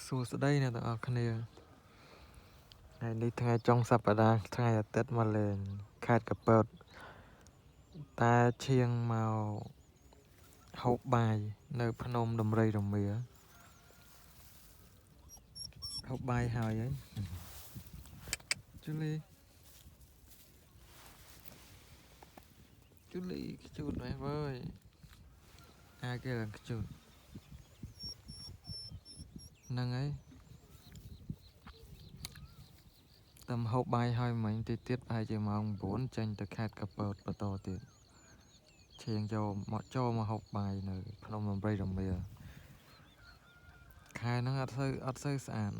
សួស្តីអ្នកទាំងអស់គ្នាថ្ងៃនេះថ្ងៃចុងសប្តាហ៍ថ្ងៃអាទិត្យមកលេងខេត្តកំពតតែឈៀងមកហូបបាយនៅភ្នំដំរីរមៀហូបបាយហើយជូលីខ្ជូតមែនវើយអាគេឡើងខ្ជូតហ្នឹងហើយតែហូបបាយហើយមិញតិចទៀតប្រហែលជាម៉ោង9ចេញទៅខេត្តកំពតបន្តទៀតឈៀងចូលមកហូបបាយនៅភ្នំដំរីរមៀខែហ្នឹងអត់សូវស្អាត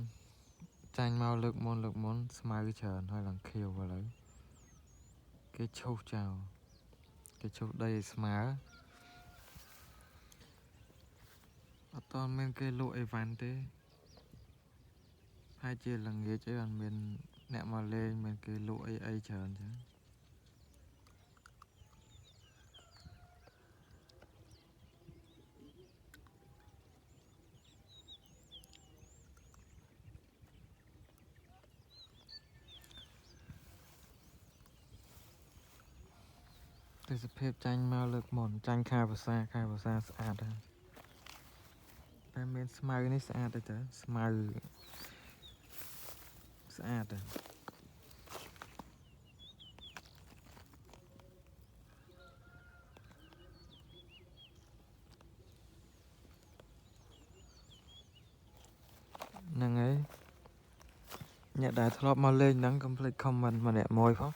ចាញ់មកលើកមុនស្មៅច្រើនហើយឡើងខៀវឥឡូវគេឈូសចោលគេឈូសដីឲ្យស្មើអត់តមានគេលក់អីវ៉ាន់ទេហើយជាល្ងាចអីអត់មានអ្នកមកលេងមានគេលក់អីច្រើនចឹងទេសភាពចាញ់មកលើកមុនចាញ់ខែភាសាស្អាតហើយតែមានស្មៅនេះស្អាតទេតើស្មៅស្អាតទេហ្នឹងហើយអ្នកដែលធ្លាប់មកលេងហ្នឹងកុំភ្លេច comment ម្នាក់មួយផង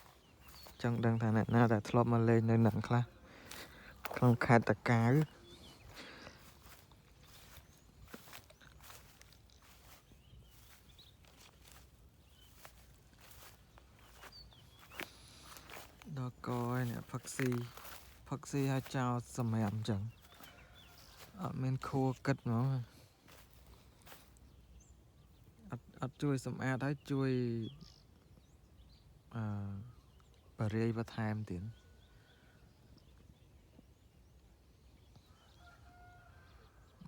ចង់ដឹងថាអ្នកណាដែលធ្លាប់មកលេងនៅហ្នឹងខ្លះក្នុងខេត្តតាកែវដល់កហើយអ្នកផឹកស៊ីឲ្យចោលសម្រាប់អញ្ចឹងអត់មានខួរគិតហ្មងអត់ជួយសម្អាតហើយជួយបរិយាបន្ថែមទៀត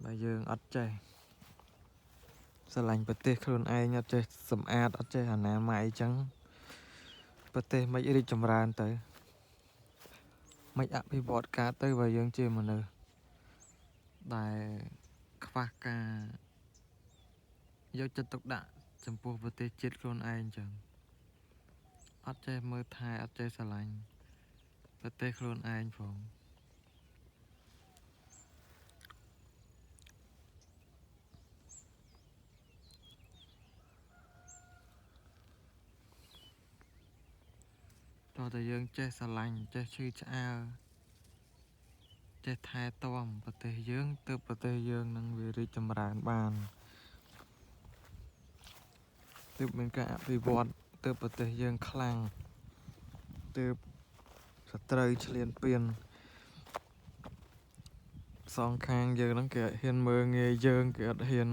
បើយើងអត់ចេះស្រឡាញ់ប្រទេសខ្លួនឯងអត់ចេះសម្អាតអត់ចេះអនាម័យអញ្ចឹងប្រទេសមិនរីកចម្រើនទៅមិនអភិវឌ្ឍការទៅបើយើងជាមនុស្សដែលខ្វះការយកចិត្តទុកដាក់ចំពោះប្រទេសជាតិខ្លួនឯងអញ្ចឹងអត់ចេះមើលថែអត់ចេះស្រឡាញ់ប្រទេសខ្លួនឯងផងតោះតែយើងចេះស្រឡាញ់ចេះឈឺឆ្អែលចេះថែទាំប្រទេសយើងទើបប្រទេសយើងនឹងវារីកចម្រើនបានទើបមានការអភិវឌ្ឍទើបប្រទេសយើងខ្លាំងទើបសត្រូវឈ្លានពានសងខាងយើងហ្នឹងគេអត់ហ៊ានមើលងាយយើងគេអត់ហ៊ាន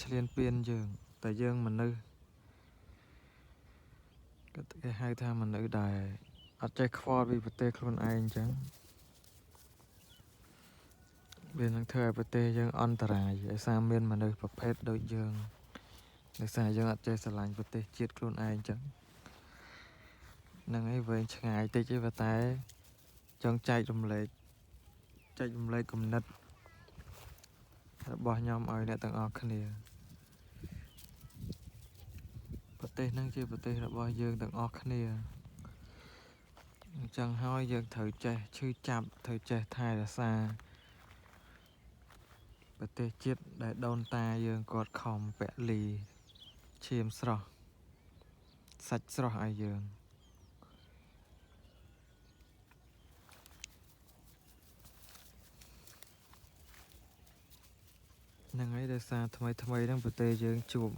ឈ្លានពានយើងតែយើងមនុស្សគេហៅថាមនុស្សដែលអត់ចេះខ្វល់ពីប្រទេសខ្លួនឯងអញ្ចឹងវានឹងធ្វើឲ្យប្រទេសយើងអន្តរាយដោយសារមានមនុស្សប្រភេទដូចយើងដោយសារយើងអត់ចេះស្រឡាញ់ប្រទេសជាតិខ្លួនឯងអញ្ចឹងហ្នឹងហើយវែងឆ្ងាយតិចទេតែចង់ចែករំលែកគំនិតរបស់ខ្ញុំឲ្យអ្នកទាំងអស់គ្នាប្រទេសហ្នឹងជាប្រទេសរបស់យើងទាំងអស់គ្នាអញ្ចឹងហើយយើងត្រូវចេះឈឺចាប់ត្រូវចេះថែរក្សាប្រទេសជាតិដែលដូនតាយើងគាត់ខំពលីឈាមស្រស់សាច់ស្រស់ឲ្យយើងហ្នឹងហើយដោយសារថ្មីហ្នឹងប្រទេសយើងជួប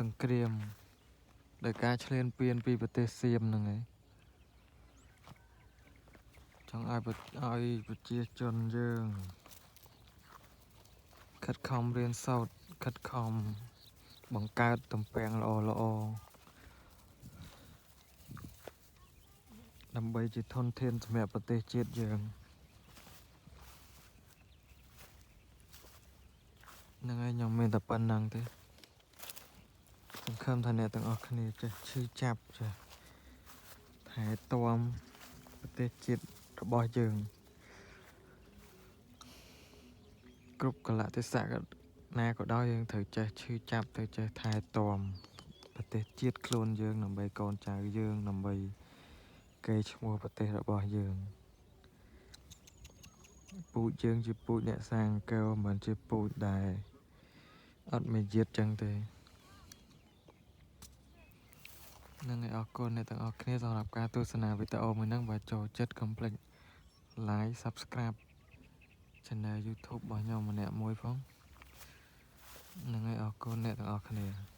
សង្គ្រាមដោយការឈ្លានពានពីប្រទេសសៀមហ្នឹងឯងចង់ឲ្យប្រជាជនយើងខិតខំរៀនសូត្រខិតខំបង្កើតទំពាំងល្អដើម្បីជាធនធានសម្រាប់ប្រទេសជាតិយើង ហ្នឹងហើយខ្ញុំមានតែប៉ុណ្្នឹងទេសង្ឃឹមថាអ្នកទាំងអស់គ្នាចេះឈឺចាប់ចេះថែទាំប្រទេសជាតិរបស់យើងគ្រប់កលៈទេសៈណាក៏ដោយយើងត្រូវចេះឈឺចាប់ត្រូវចេះថែទាំប្រទេសជាតិខ្លួនយើងដើម្បីកូនចៅយើងដើម្បីកេរ្តិ៍ឈ្មោះប្រទេសរបស់យើងពូជយើងជាពូជអ្នកសាងអង្គរមិនជាពូជដែលអត់មានជាតិចឹងទេហ្នឹងហើយអរគុណអ្នកទាំងអស់គ្នាសម្រាប់ការទស្សនាវីដេអូមួយហ្នឹងបើចូលចិត្តកុំភ្លេច like subscribe Channel YouTube របស់ខ្ញុំម្នាក់មួយផងហ្នឹងហើយអរគុណអ្នកទាំងអស់គ្នា